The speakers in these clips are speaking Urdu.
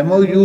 MOU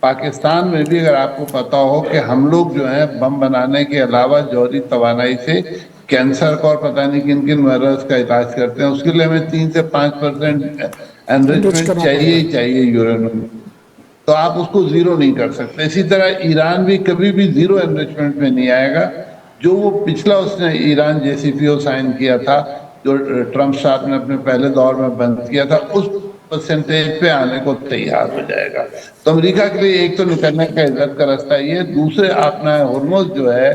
پاکستان میں بھی اگر آپ کو پتا ہو کہ ہم لوگ جو ہیں بم بنانے کے علاوہ جوہری توانائی سے کینسر کا اور پتہ نہیں کن کن مرض کا علاج کرتے ہیں، اس کے لیے ہمیں 3 سے 5% انرچ انریچمنٹ کرنا چاہیے پڑتا ہی چاہیے یورینیم، تو آپ اس کو زیرو نہیں کر سکتے۔ اسی طرح ایران بھی کبھی بھی زیرو انریچمنٹ میں نہیں آئے گا۔ جو وہ پچھلا اس نے ایران JCPO سائن کیا تھا، جو ٹرمپ صاحب نے اپنے پہلے دور میں بند کیا تھا، اس پرسنٹیج پہ آنے کو تیار ہو جائے گا۔ تو امریکہ کے لیے ایک تو نکلنے کا عزت کا راستہ یہ، دوسرے اپنا ہرمز جو ہے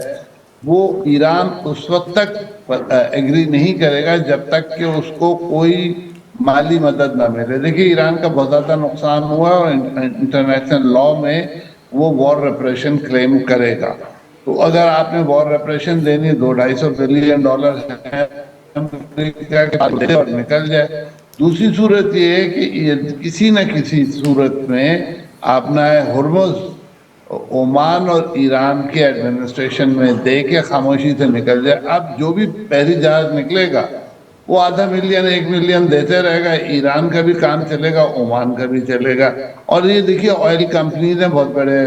وہ ایران اس وقت تک ایگری نہیں کرے گا جب تک کہ اس کو کوئی مالی مدد نہ ملے۔ دیکھیے ایران کا بہت زیادہ نقصان ہوا اور انٹرنیشنل لا میں وہ وار ریپریشن کلیم کرے گا۔ تو اگر آپ نے وار ریپریشن دینی $200-250 بلین ہے اور نکل جائے۔ دوسری صورت یہ ہے کہ کسی نہ کسی صورت میں اپنا ہرمز عمان اور ایران کے ایڈمنسٹریشن میں دے کے خاموشی سے نکل جائے۔ اب جو بھی پہلی جہاز نکلے گا وہ 500 ملین 1 ملین دیتے رہے گا، ایران کا بھی کام چلے گا، عمان کا بھی چلے گا۔ اور یہ دیکھیے آئل کمپنیز ہیں بہت بڑے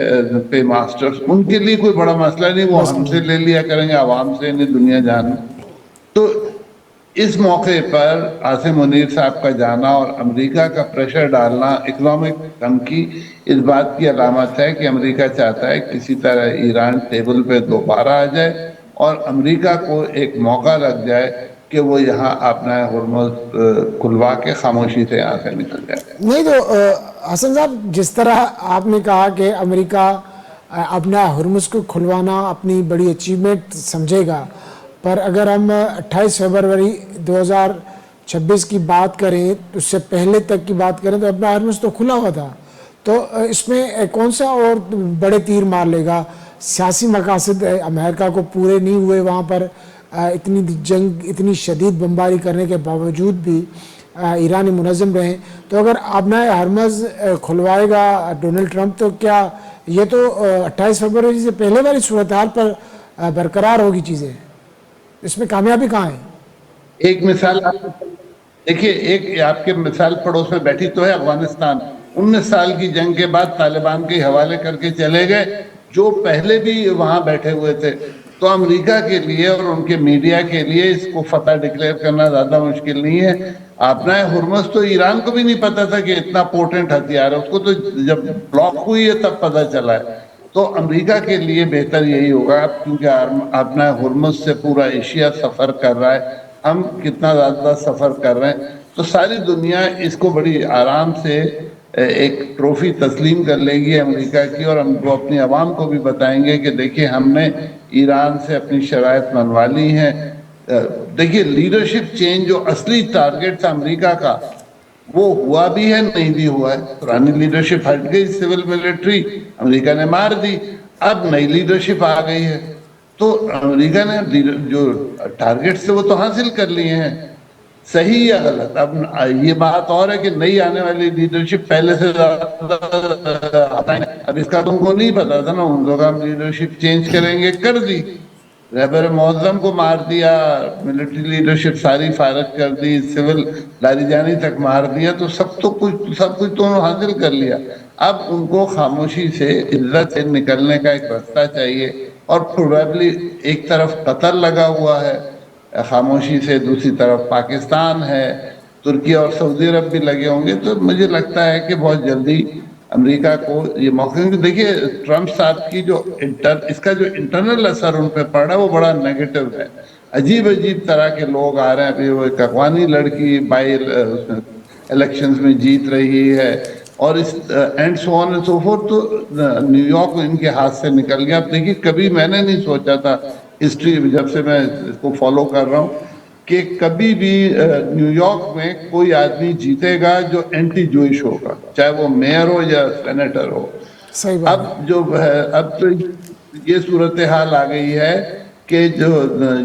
پے ماسٹرز، ان کے لیے کوئی بڑا مسئلہ نہیں، وہ ہم سے لے لیا کریں گے، عوام سے نہیں، دنیا جان۔ تو اس موقع پر عاصم منیر صاحب کا جانا اور امریکہ کا پریشر ڈالنا اکنامک دھمکی اس بات کی علامت ہے کہ امریکہ چاہتا ہے کسی طرح ایران ٹیبل پہ دوبارہ آ جائے اور امریکہ کو ایک موقع لگ جائے کہ وہ یہاں اپنا ہرمز کھلوا کے خاموشی سے یہاں سے نکل جائے۔ نہیں تو حسن صاحب، جس طرح آپ نے کہا کہ امریکہ اپنا ہرمز کو کھلوانا اپنی بڑی اچیومنٹ سمجھے گا، پر اگر ہم 28 فروری 2026 کی بات کریں، اس سے پہلے تک کی بات کریں تو اپنا ہرمز تو کھلا ہوا تھا، تو اس میں کون سا اور بڑے تیر مار لے گا؟ سیاسی مقاصد امریکہ کو پورے نہیں ہوئے، وہاں پر اتنی جنگ، اتنی شدید بمباری کرنے کے باوجود بھی ایرانی منظم رہے، تو اگر اپنا ہرمز کھلوائے گا ڈونلڈ ٹرمپ، تو کیا یہ تو 28 فروری سے پہلے والی صورتحال پر برقرار ہوگی چیزیں؟ اس میں کامیابی کہاں ہے؟ ایک مثال دیکھیے، ایک آپ کے مثال پڑوس میں بیٹھی تو ہے افغانستان، 19 سال کی جنگ کے بعد طالبان کے حوالے کر کے چلے گئے، جو پہلے بھی وہاں بیٹھے ہوئے تھے۔ تو امریکہ کے لیے اور ان کے میڈیا کے لیے اس کو فتح ڈکلیئر کرنا زیادہ مشکل نہیں ہے۔ اپنا ہرمز تو ایران کو بھی نہیں پتا تھا کہ اتنا پوٹنٹ ہتھیار ہے، اس کو تو جب بلاک ہوئی ہے تب پتہ چلا ہے۔ تو امریکہ کے لیے بہتر یہی ہوگا، کیونکہ اپنا ہرمز سے پورا ایشیا سفر کر رہا ہے، ہم کتنا زیادہ سفر کر رہے ہیں، تو ساری دنیا اس کو بڑی آرام سے ایک ٹرافی تسلیم کر لے گی امریکہ کی، اور ہم کو اپنی عوام کو بھی بتائیں گے کہ دیکھیں ہم نے ایران سے اپنی شرائط منوا لی ہیں۔ دیکھیے لیڈرشپ چینج جو اصلی ٹارگٹ تھا امریکہ کا، وہ ہوا بھی ہے، نہیں بھی ہوا ہے۔ پرانی لیڈرشپ ہٹ گئی، سول ملٹری امریکہ نے مار دی، اب نئی لیڈرشپ آ گئی ہے، تو امریکہ نے جو ٹارگٹ تھے وہ تو حاصل کر لیے ہیں، صحیح یا غلط۔ اب یہ بات اور ہے کہ نئی آنے والی لیڈرشپ پہلے سے زیادہ، اب اس کا تم کو نہیں پتا تھا نا، ان لوگ ہم لیڈرشپ چینج کریں گے، کر دی، رہبر معظم کو مار دیا، ملٹری لیڈرشپ ساری فارغ کر دی، سول لاریجانی تک مار دیا، تو سب کچھ تو انہوں حاصل کر لیا۔ اب ان کو خاموشی سے عزت سے نکلنے کا ایک راستہ چاہیے، اور پروبیبلی ایک طرف قطر لگا ہوا ہے خاموشی سے، دوسری طرف پاکستان ہے، ترکی اور سعودی عرب بھی لگے ہوں گے، تو مجھے لگتا ہے کہ بہت جلدی امریکہ کو یہ موقع، دیکھیے ٹرمپ صاحب کی جو اس کا جو انٹرنل اثر ان پہ پڑ رہا ہے وہ بڑا نیگیٹو ہے۔ عجیب طرح کے لوگ آ رہے ہیں، ابھی وہ ایک افغانی لڑکی بائی الیکشنز میں جیت رہی ہے، اور اس and so on and so forth, تو نیو یارک ان کے ہاتھ سے نکل گیا۔ اب دیکھیے کبھی میں نے نہیں سوچا تھا، ہسٹری جب سے میں اس کو فالو کر رہا ہوں، کہ کبھی بھی نیو یارک میں کوئی آدمی جیتے گا جو اینٹی جوئش ہوگا، چاہے وہ میئر ہو یا سینیٹر ہو۔ صحیح بات ہے۔ اب جو اب تو یہ صورتحال آ گئی ہے کہ جو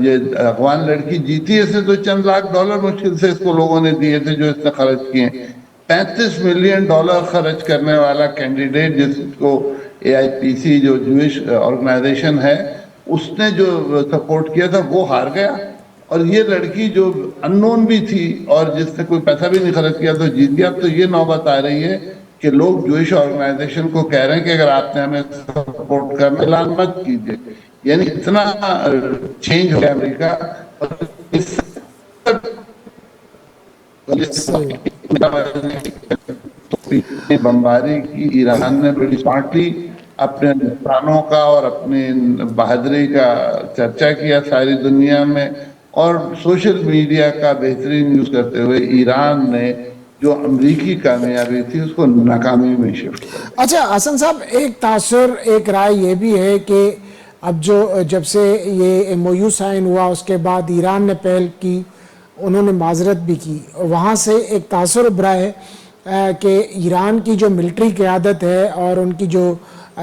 یہ افغان لڑکی جیتی ہے، اسے تو چند $1,00,000 مشکل سے اس کو لوگوں نے دیے تھے جو اس نے خرچ کیے ہیں۔ $35 ملین خرچ کرنے والا کینڈیڈیٹ، جس کو AIPC جو جوئش آرگنائزیشن ہے اس نے جو سپورٹ کیا تھا، وہ ہار گیا، اور یہ لڑکی جو ان نون بھی تھی اور جس نے کوئی پیسہ بھی نہیں خرچ کیا تو جیت گیا۔ اب تو یہ نوبت آ رہی ہے کہ لوگ جوئش آرگنائزیشن کو کہہ رہے ہیں کہ اگر آپ نے ہمیں سپورٹ کرنا اعلان مت کیجیے. یعنی اتنا چینج ہو گیا امریکہ. صحیح. بمباری کی ایران نے بڑی اسمارٹلی اپنے نقصانوں کا اور اپنی بہادری کا چرچا کیا ساری دنیا میں, اور سوشل میڈیا کا بہترین یوز کرتے ہوئے ایران نے جو امریکی کامیابی تھی اس کو ناکامی میں شفٹ کر دیا. اچھا حسن صاحب, ایک تاثر, ایک رائے یہ بھی ہے کہ اب جب سے یہ ایم او یو سائن ہوا اس کے بعد ایران نے پہل کی, انہوں نے معذرت بھی کی, وہاں سے ایک تاثر ابھرا ہے کہ ایران کی جو ملٹری قیادت ہے اور ان کی جو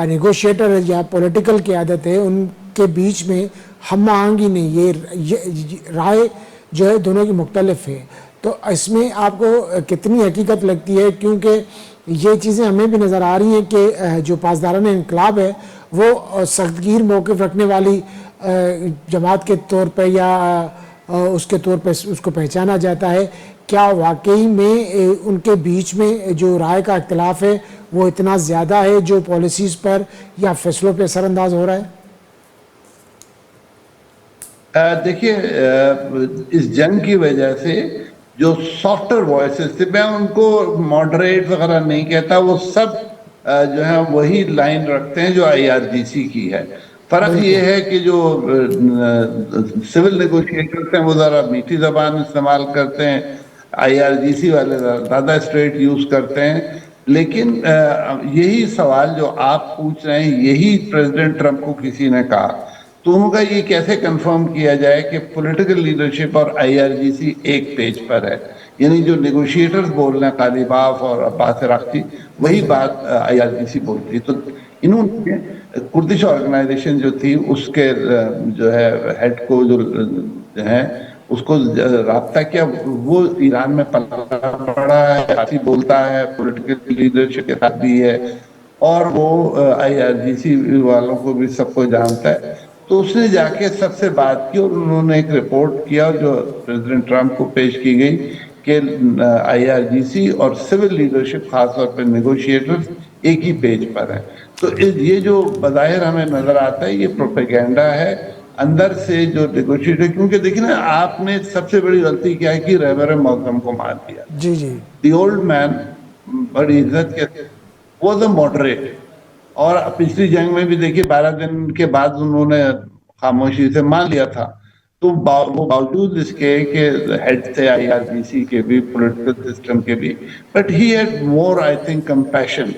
نیگوشیٹر یا پولیٹیکل قیادت ہے ان کے بیچ میں ہم آہنگی نہیں, یہ رائے جو ہے دونوں کی مختلف ہے. تو اس میں آپ کو کتنی حقیقت لگتی ہے, کیونکہ یہ چیزیں ہمیں بھی نظر آ رہی ہیں کہ جو پاسداران انقلاب ہے وہ سختگیر موقف رکھنے والی جماعت کے طور پہ یا اس کے طور پہ اس کو پہچانا جاتا ہے. کیا واقعی میں ان کے بیچ میں جو رائے کا اختلاف ہے وہ اتنا زیادہ ہے جو پالیسیز پر یا فیصلوں پہ اثر انداز ہو رہا ہے؟ دیکھیے, اس جنگ کی وجہ سے جو سافٹر وائسز تھے, میں ان کو ماڈریٹ وغیرہ نہیں کہتا, وہ سب جو ہے وہی لائن رکھتے ہیں جو آئی آر جی سی کی ہے. فرق یہ ہے کہ جو سول نیگوشیٹرز ہیں وہ ذرا میٹھی زبان استعمال کرتے ہیں, آئی آر جی سی والے زیادہ اسٹریٹ یوز کرتے ہیں. لیکن یہی سوال جو آپ پوچھ رہے ہیں یہی پریزیڈنٹ ٹرمپ کو کسی نے کہا, تو ان کا یہ کیسے کنفرم کیا جائے کہ پولیٹیکل لیڈرشپ اور آئی آر جی سی ایک پیج پر ہے. یعنی جو نیگوشیٹرز بول رہے ہیں قالیباف اور عباس عراقچی, وہی بات آئی آر جی سی بولتی ہے. تو انہوں نے کردش آرگنائزیشن جو تھی اس کے جو ہے ہیڈ کو جو ہے اس کو رابطہ کیا, وہ ایران میں پلا پڑا ہے, کافی بولتا ہے, پولیٹیکل لیڈرشپ کے ساتھ بھی ہے, اور وہ آئی آر جی سی والوں کو بھی سب کو جانتا ہے. تو اس نے جا کے سب سے بات کی اور انہوں نے ایک رپورٹ کیا جو پریزیڈنٹ ٹرمپ کو پیش کی گئی کہ آئی آر جی سی اور سول لیڈرشپ خاص طور پہ نیگوشیٹرز ایک ہی پیج پر ہیں. تو یہ جو بظاہر ہمیں نظر آتا ہے یہ پروپیگینڈا ہے اندر سے جو نیگوشیٹر, کیونکہ دیکھیں نا آپ نے سب سے بڑی غلطی کیا ہے کہ رہبر معظم کو مار دیا. جی جی, دی اولڈ مین بڑی عزت کے واز اے ماڈریٹ, اور پچھلی جنگ میں بھی دیکھیے 12 دن کے بعد انہوں نے خاموشی سے مان لیا تھا. تو وہ باوجود اس کے کہ ہیڈ تھے آئی آر جی سی کے بھی, پولیٹیکل سسٹم کے بھی, but he had more I think compassion.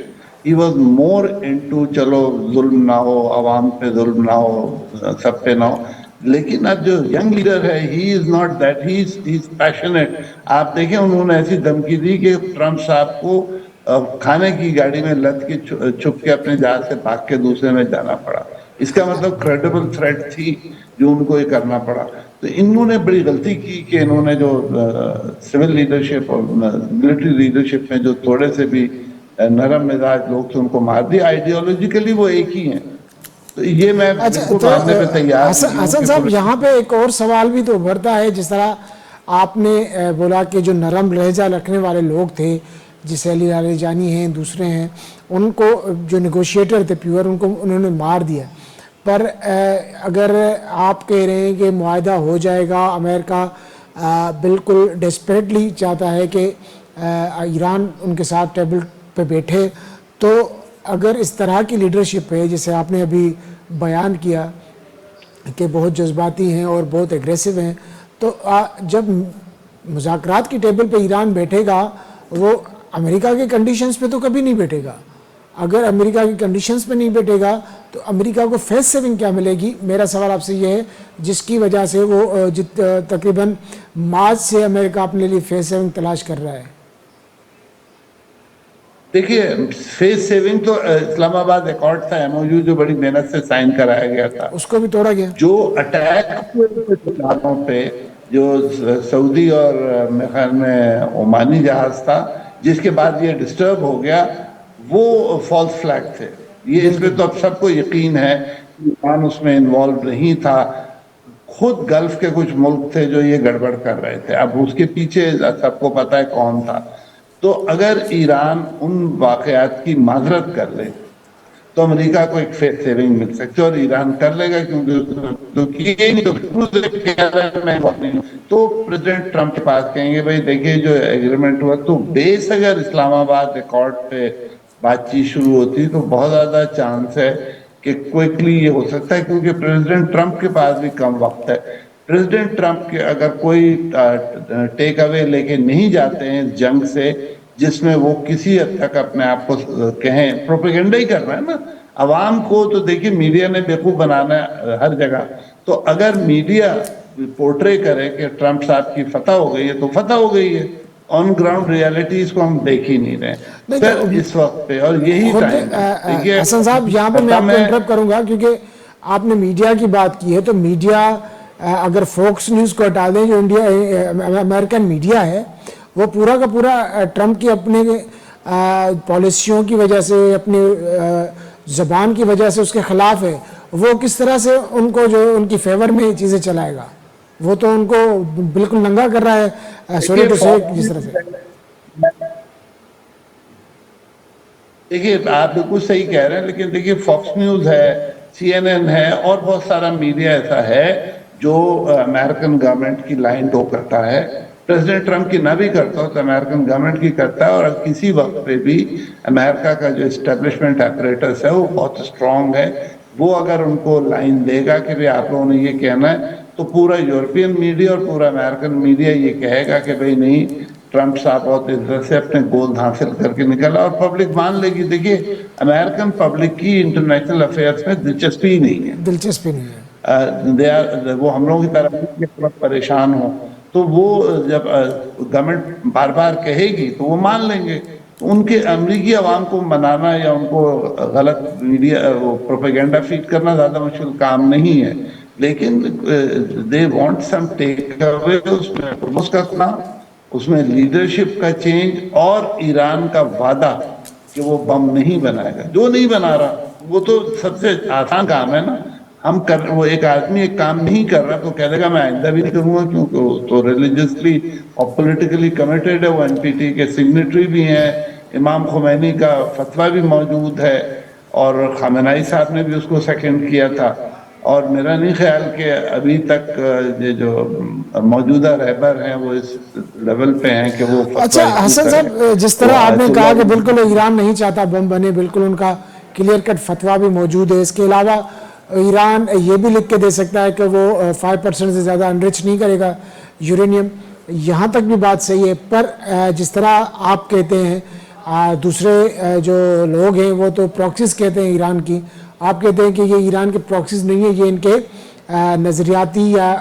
He was more into چلو ظلم نہ ہو, عوام پہ ظلم نہ ہو, سب پہ نہ ہو. لیکن اب جو ینگ لیڈر ہے he is not that, he is passionate. آپ دیکھیں انہوں نے ایسی دھمکی دی کہ ٹرمپ صاحب کو کھانے کی گاڑی میں لد کے چھپ کے اپنے جہاز سے بھاگ کے دوسرے میں جانا پڑا. اس کا مطلب کریڈیبل تھریٹ تھی جو ان کو یہ کرنا پڑا. تو انہوں نے بڑی غلطی کی کہ انہوں نے جو سول لیڈرشپ اور ملٹری لیڈرشپ میں جو تھوڑے سے بھی نرم مزاج لوگ تھے ان کو مار دیا. آئیڈیالوجیکلی وہ ایک ہی ہیں. تو یہ میں بالکل ماننے پہ تیار ہوں. حسن صاحب, یہاں پہ ایک اور سوال بھی تو ابھرتا ہے, جس طرح آپ نے بولا کہ جو نرم لہجہ رکھنے والے لوگ تھے جیسے علی لاریجانی ہیں, دوسرے ہیں, ان کو جو نیگوشیٹر تھے پیور, ان کو انہوں نے مار دیا. پر اگر آپ کہہ رہے ہیں کہ معاہدہ ہو جائے گا, امریکہ بالکل ڈیسپریٹلی چاہتا ہے کہ ایران ان کے ساتھ ٹیبل پہ بیٹھے, تو اگر اس طرح کی لیڈرشپ ہے جسے آپ نے ابھی بیان کیا کہ بہت جذباتی ہیں اور بہت ایگریسو ہیں, تو جب مذاکرات کی ٹیبل پہ ایران بیٹھے گا وہ امریکہ کے کنڈیشنز پہ تو کبھی نہیں بیٹھے گا. اگر امریکہ کی کنڈیشنز پہ نہیں بیٹھے گا تو امریکہ کو فیس سیونگ کیا ملے گی؟ میرا سوال آپ سے یہ ہے, جس کی وجہ سے وہ تقریباً مارچ سے امریکہ اپنے لیے فیس سیونگ تلاش کر رہا ہے. دیکھیے فیس سیونگ تو اسلام آباد ایکارڈ تھا, ایم او یو, جو بڑی محنت سے سائن کرایا گیا تھا, اس کو بھی توڑا گیا. جو اٹیک پہ جو سعودی اور میرے خیال میں عمانی جہاز تھا جس کے بعد یہ ڈسٹرب ہو گیا, وہ فالس فلیگ تھے. یہ اس میں تو اب سب کو یقین ہے ایران اس میں انوالو نہیں تھا. خود گلف کے کچھ ملک تھے جو یہ گڑبڑ کر رہے تھے. اب اس کے پیچھے سب کو پتا ہے کون تھا. تو اگر ایران ان واقعات کی معذرت کر لے تو امریکہ کو ایک فیس سیونگ مل سکتی ہے، اور ایران کر لے گا کیونکہ یہ نہیں تو پریزیڈنٹ ٹرمپ کے پاس کہیں گے بھائی دیکھیے جو ایگریمنٹ ہوا تو بیس اگر اسلام آباد ریکارڈ پہ بات چیت شروع ہوتی ہے تو بہت زیادہ چانس ہے کہ کوئکلی یہ ہو سکتا ہے، کیونکہ پریزیڈنٹ ٹرمپ کے پاس بھی کم وقت ہے. پریزیڈنٹ ٹرمپ کے اگر کوئی ٹیک اوے لے کے نہیں جاتے ہیں جنگ سے جس میں وہ کسی حد تک اپنے آپ کو کہیں پروپیگنڈا ہی کر رہا ہے نا عوام کو، تو دیکھیے میڈیا نے بیوقوف بنانا ہے ہر جگہ. تو اگر میڈیا پورٹرے کرے کہ ٹرمپ صاحب کی فتح ہو گئی ہے تو فتح ہو گئی ہے، آن گراؤنڈ ریالٹیز کو ہم دیکھ ہی نہیں رہے نہیں سر تو اس وقت پہ. اور یہی خود ٹائم ہے دیکھیے حسن صاحب یہاں پہ میں آپ کو انٹرپٹ کروں گا کیونکہ آپ نے میڈیا کی بات کی ہے، تو میڈیا اگر فوکس نیوز کو ہٹا دیں جو انڈیا امریکن میڈیا ہے وہ پورا کا پورا ٹرمپ کی اپنے پالیسیوں کی وجہ سے اپنی زبان کی وجہ سے اس کے خلاف ہے. وہ کس طرح سے ان کو جو ان کی فیور میں چیزیں چلائے گا؟ وہ تو ان کو بالکل ننگا کر رہا ہے سورے ٹو سے جس طرح سے. دیکھیے آپ بالکل صحیح کہہ رہے ہیں، لیکن دیکھیے فاکس نیوز ہے، سی این این ہے، اور بہت سارا میڈیا ایسا ہے جو امریکن گورنمنٹ کی لائن ٹو کرتا ہے. پریزیڈنٹ ٹرمپ کی نہ بھی کرتا ہو تو امریکن گورنمنٹ کی کرتا ہے. اور کسی وقت پہ بھی امریکہ کا جو اسٹیبلشمنٹ ایپریٹس ہے وہ بہت اسٹرانگ ہے. وہ اگر ان کو لائن دے گا کہ آپ لوگوں نے یہ کہنا ہے تو پورا یورپین میڈیا اور پورا امریکن میڈیا یہ کہے گا کہ بھائی نہیں، ٹرمپ صاحب بہت عزت سے اپنے گول حاصل کر کے نکلا، اور پبلک مان لے گی. دیکھیے امریکن پبلک کی انٹرنیشنل افیئرس میں دلچسپی ہی نہیں ہے، دلچسپی نہیں ہے. وہ ہم لوگوں کی طرح پریشان ہوں تو وہ جب گورنمنٹ بار بار کہے گی تو وہ مان لیں گے. ان کے امریکی عوام کو منانا یا ان کو غلط میڈیا پروپیگنڈا فیڈ کرنا زیادہ مشکل کام نہیں ہے، لیکن دے وانٹ سم ٹیک اوے اس میں لیڈرشپ کا چینج اور ایران کا وعدہ کہ وہ بم نہیں بنائے گا. جو نہیں بنا رہا وہ تو سب سے آسان کام ہے نا. وہ ایک آدمی ایک کام نہیں کر رہا تو کہہ دے گا میں آئندہ بھی نہیں کروں گا، کیونکہ وہ تو ریلیجسلی اور پولیٹیکلی کمیٹیڈ ہے. وہ این پی ٹی کے سگنیٹری بھی ہیں، امام خمینی کا فتویٰ بھی موجود ہے، اور خامنہئی صاحب نے بھی اس کو سیکنڈ کیا تھا. اور میرا نہیں خیال کہ ابھی تک یہ جو موجودہ رہبر ہیں وہ اس لیول پہ ہیں کہ وہ فتویٰ اچھا ایشو حسن کریں. صاحب، جس تو طرح آپ نے آیت کہا کہ اللہ بالکل ایران نہیں چاہتا بم بنے، بالکل ان کا کلیئر کٹ فتویٰ بھی موجود ہے. اس کے علاوہ ایران یہ بھی لکھ کے دے سکتا ہے کہ وہ 5% سے زیادہ انرچ نہیں کرے گا یورینیم. یہاں تک بھی بات صحیح ہے، پر جس طرح آپ کہتے ہیں دوسرے جو لوگ ہیں وہ تو پراکسیز کہتے ہیں ایران کی، آپ کہتے ہیں کہ یہ ایران کے پراکسیز نہیں ہیں، یہ ان کے نظریاتی یا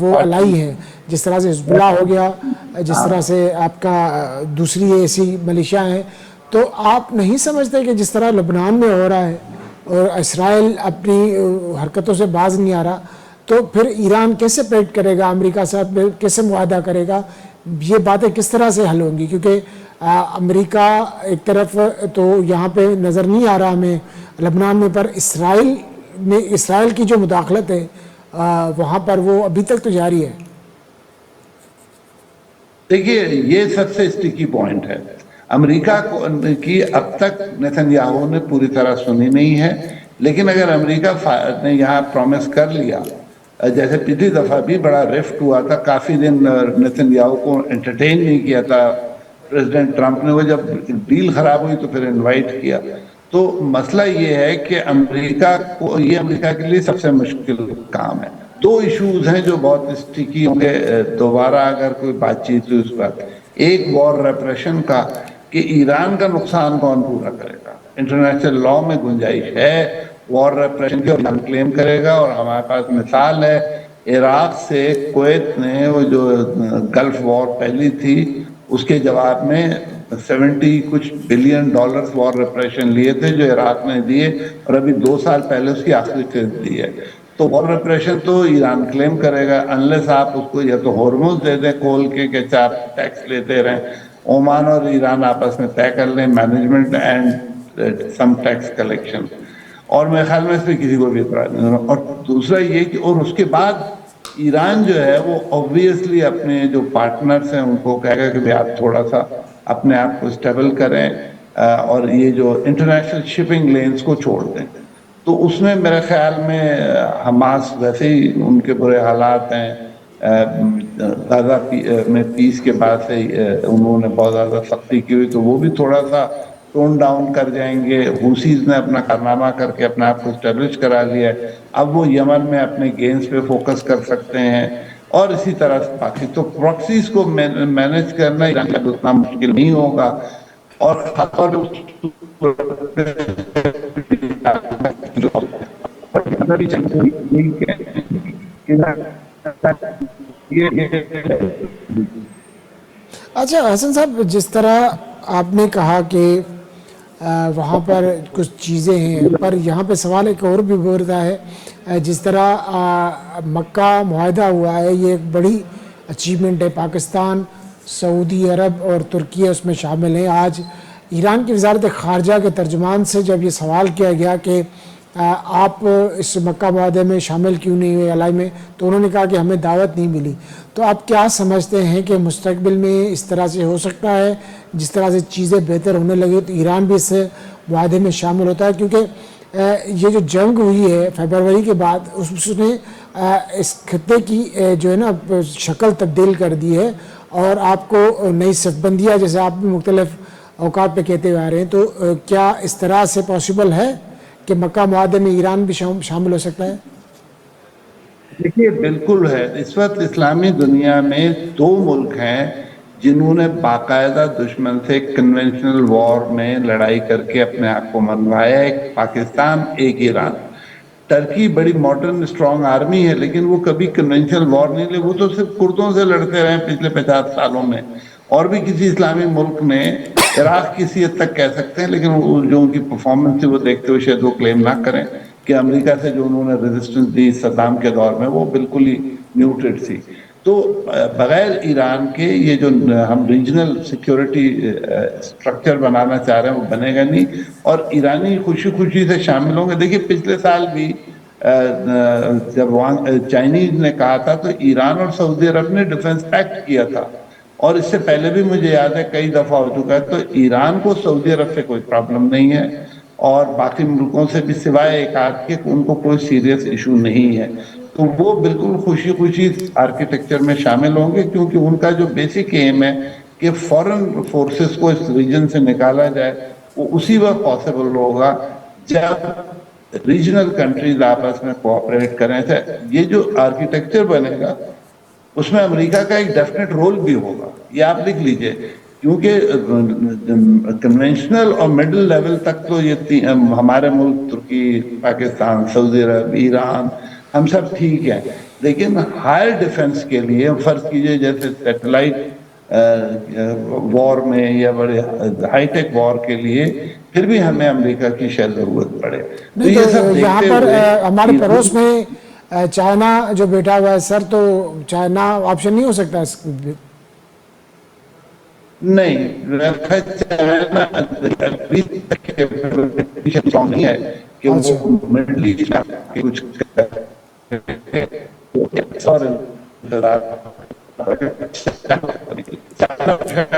وہ الائی ہیں. جس طرح سے حزب اللہ ہو گیا، جس طرح سے آپ کا دوسری ایسی ملیشیا ہیں. تو آپ نہیں سمجھتے کہ جس طرح لبنان میں ہو رہا ہے اور اسرائیل اپنی حرکتوں سے باز نہیں آ رہا، تو پھر ایران کیسے پیٹ کرے گا، امریکہ سے کیسے معاہدہ کرے گا؟ یہ باتیں کس طرح سے حل ہوں گی؟ کیونکہ امریکہ ایک طرف تو یہاں پہ نظر نہیں آ رہا ہمیں لبنان میں، پر اسرائیل کی جو مداخلت ہے وہاں پر وہ ابھی تک تو جاری ہے. دیکھیے یہ سب سے اسٹیکی پوائنٹ ہے. امریکہ کی اب تک نیتن یاہو نے پوری طرح سنی نہیں ہے، لیکن اگر امریکہ نے یہاں پرومس کر لیا، جیسے پچھلی دفعہ بھی بڑا رفٹ ہوا تھا، کافی دن نیتن یاہو کو انٹرٹین نہیں کیا تھا پریزیڈنٹ ٹرمپ نے، وہ جب ڈیل خراب ہوئی تو پھر انوائٹ کیا. تو مسئلہ یہ ہے کہ یہ امریکہ کے لیے سب سے مشکل کام ہے. دو ایشوز ہیں جو بہت اسٹیکی ہوں گے دوبارہ اگر کوئی بات چیت ہوئی اس وقت. ایک وار ریپریشن کا کہ ایران کا نقصان کون پورا کرے گا. انٹرنیشنل لاء میں گنجائش ہے وار ریپریشن کی، اور کلیم کرے گا. اور ہمارے پاس مثال ہے عراق سے کویت نے وہ جو گلف وار پہلی تھی اس کے جواب میں 70 کچھ بلین ڈالرز وار ریپریشن لیے تھے جو عراق نے دیے، اور ابھی 2 سال پہلے اس کی آخری قسط دی ہے. تو وار ریپریشن تو ایران کلیم کرے گا انلیس آپ اس کو یا تو ہورموز دے دیں کھول کے آپ ٹیکس لیتے رہیں. عمان اور ایران آپس میں طے کر لیں management and some tax collection, اور میرے خیال میں اس پہ کسی کو بھی اعتراض نہیں ہونا. اور دوسرا یہ کہ اور اس کے بعد ایران جو ہے وہ obviously اپنے جو پارٹنرز ہیں ان کو کہے گا کہ آپ تھوڑا سا اپنے آپ کو اسٹیبل کریں اور یہ جو انٹرنیشنل شپنگ لینز کو چھوڑ دیں. تو اس میں میرے خیال میں حماس ویسے ہی ان کے برے حالات ہیں. غزہ میں پیس کے بعد سے انہوں نے بہت زیادہ سختی کی ہوئی، تو وہ بھی تھوڑا سا ٹون ڈاؤن کر جائیں گے. حوثیز نے اپنا کارنامہ کر کے اپنے آپ کو اسٹیبلش کرا لیا ہے، اب وہ یمن میں اپنے گینز پہ فوکس کر سکتے ہیں. اور اسی طرح سے باقی تو پراکسیز کو مینج کرنا ایران کا اتنا مشکل نہیں ہوگا. اور خاص طور اچھا حسن صاحب، جس طرح آپ نے کہا کہ وہاں پر کچھ چیزیں ہیں، پر یہاں پہ سوال ایک اور بھی اٹھتا ہے. جس طرح مکہ معاہدہ ہوا ہے، یہ ایک بڑی اچیومنٹ ہے. پاکستان، سعودی عرب اور ترکیہ اس میں شامل ہیں. آج ایران کی وزارت خارجہ کے ترجمان سے جب یہ سوال کیا گیا کہ آپ اس مکہ معاہدے میں شامل کیوں نہیں ہوئے الائی میں، تو انہوں نے کہا کہ ہمیں دعوت نہیں ملی. تو آپ کیا سمجھتے ہیں کہ مستقبل میں اس طرح سے ہو سکتا ہے، جس طرح سے چیزیں بہتر ہونے لگی تو ایران بھی اس معاہدے میں شامل ہوتا ہے؟ کیونکہ یہ جو جنگ ہوئی ہے فیبروری کے بعد، اس نے اس خطے کی جو ہے نا شکل تبدیل کر دی ہے، اور آپ کو نئی صف بندیاں جیسے آپ بھی مختلف اوقات پہ کہتے ہوئے آ رہے ہیں. تو کیا اس طرح سے پاسبل ہے کہ مکہ معاہدے میں ایران بھی شامل ہو سکتا ہے؟ دیکھیے بالکل ہے. اس وقت اسلامی دنیا میں دو ملک ہیں جنہوں نے باقاعدہ دشمن سے کنونشنل وار میں لڑائی کر کے اپنے آپ کو منوایا. ایک پاکستان، ایک ایران. ٹرکی بڑی ماڈرن اسٹرانگ آرمی ہے، لیکن وہ کبھی کنونشنل وار نہیں لے. وہ تو صرف کردوں سے لڑتے رہے پچھلے 50 سالوں میں. اور بھی کسی اسلامی ملک نے، عراق کسی حد تک کہہ سکتے ہیں، لیکن جو ان کی پرفارمنس تھی وہ دیکھتے ہوئے شاید وہ کلیم نہ کریں کہ امریکہ سے جو انہوں نے ریزسٹنس دی صدام کے دور میں وہ بالکل ہی میوٹڈ تھی. تو بغیر ایران کے یہ جو ہم ریجنل سیکیورٹی اسٹرکچر بنانا چاہ رہے ہیں وہ بنے گا نہیں. اور ایرانی خوشی خوشی سے شامل ہوں گے. دیکھیے پچھلے سال بھی جب چائنیز نے کہا تھا تو ایران اور سعودی عرب نے ڈیفنس پیکٹ کیا تھا، اور اس سے پہلے بھی مجھے یاد ہے کئی دفعہ ہو چکا ہے. تو ایران کو سعودی عرب سے کوئی پرابلم نہیں ہے، اور باقی ملکوں سے بھی سوائے ایک آدھ کے ان کو کوئی سیریس ایشو نہیں ہے. تو وہ بالکل خوشی خوشی آرکیٹیکچر میں شامل ہوں گے، کیونکہ ان کا جو بیسک ایم ہے کہ فورن فورسز کو اس ریجن سے نکالا جائے، وہ اسی وقت پاسبل ہوگا جب ریجنل کنٹریز آپس میں کوآپریٹ کریں. یہ جو آرکیٹیکچر بنے گا اس میں امریکہ کا ایک ڈیفینیٹ رول بھی ہوگا. یہ آپ لکھ لیجئے، کیونکہ کنونشنل اور مڈل لیول تک تو یہ ہمارے ملک ترکی، پاکستان، سعودی عرب، ایران، ہم سب ٹھیک ہیں. لیکن ہائر ڈیفنس کے لیے فرض کیجئے جیسے سیٹلائٹ وار میں یا بڑے ہائی ٹیک وار کے لیے پھر بھی ہمیں امریکہ کی شاید ضرورت پڑے. نہیں تو یہاں پر ہمارے پڑوس میں چائنا جو بیٹھا ہوا ہے سر، تو چائنا آپشن نہیں ہو سکتا؟ نہیں، چائنا ابھی تک نہیں ہے کہ وہ مڈل ایسٹ کے کچھ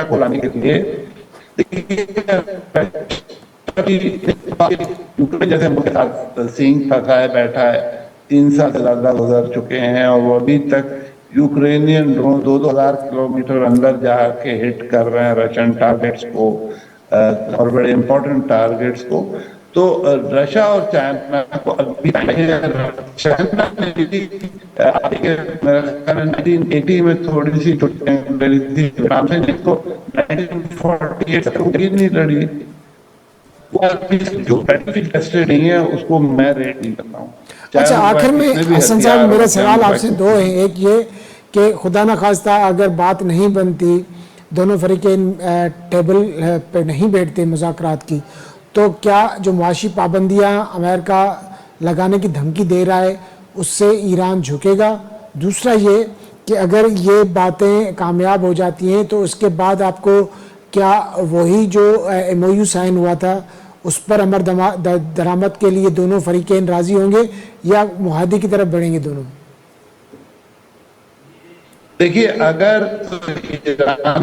کو لانے کے لیے جیسے ملک ساتھ سینگ پھنسا ہے بیٹھا ہے. 3 سال سے زیادہ گزر چکے ہیں اور وہ ابھی تک یوکرینین ڈرون 2,000 کلومیٹر اندر جا کے ہٹ کر رہے ہیں رشین ٹارگیٹس کو اور بڑے امپورٹنٹ ٹارگیٹس کو. تو رشیا اور چائنا کو ابھی چائنا نے 1980 میں تھوڑی سی چھٹیاں لڑی تھی، کو 1948 تک نہیں لڑی. جو بیٹلفیلڈ ٹیسٹڈ نہیں ہے اس کو میں ریٹ نہیں کرتا ہوں. اچھا آخر میں حسن صاحب میرا سوال آپ سے دو ہیں. ایک یہ کہ خدا نخواستہ اگر بات نہیں بنتی، دونوں فریقین ٹیبل پہ نہیں بیٹھتے مذاکرات کی، تو کیا جو معاشی پابندیاں امریکہ لگانے کی دھمکی دے رہا ہے اس سے ایران جھکے گا؟ دوسرا یہ کہ اگر یہ باتیں کامیاب ہو جاتی ہیں تو اس کے بعد آپ کو کیا وہی جو ایم او یو سائن ہوا تھا اس پر عمل درآمد کے لیے دونوں فریقین راضی ہوں گے یا معاہدے کی طرف بڑھیں گے دونوں؟ دیکھیے اگر ایران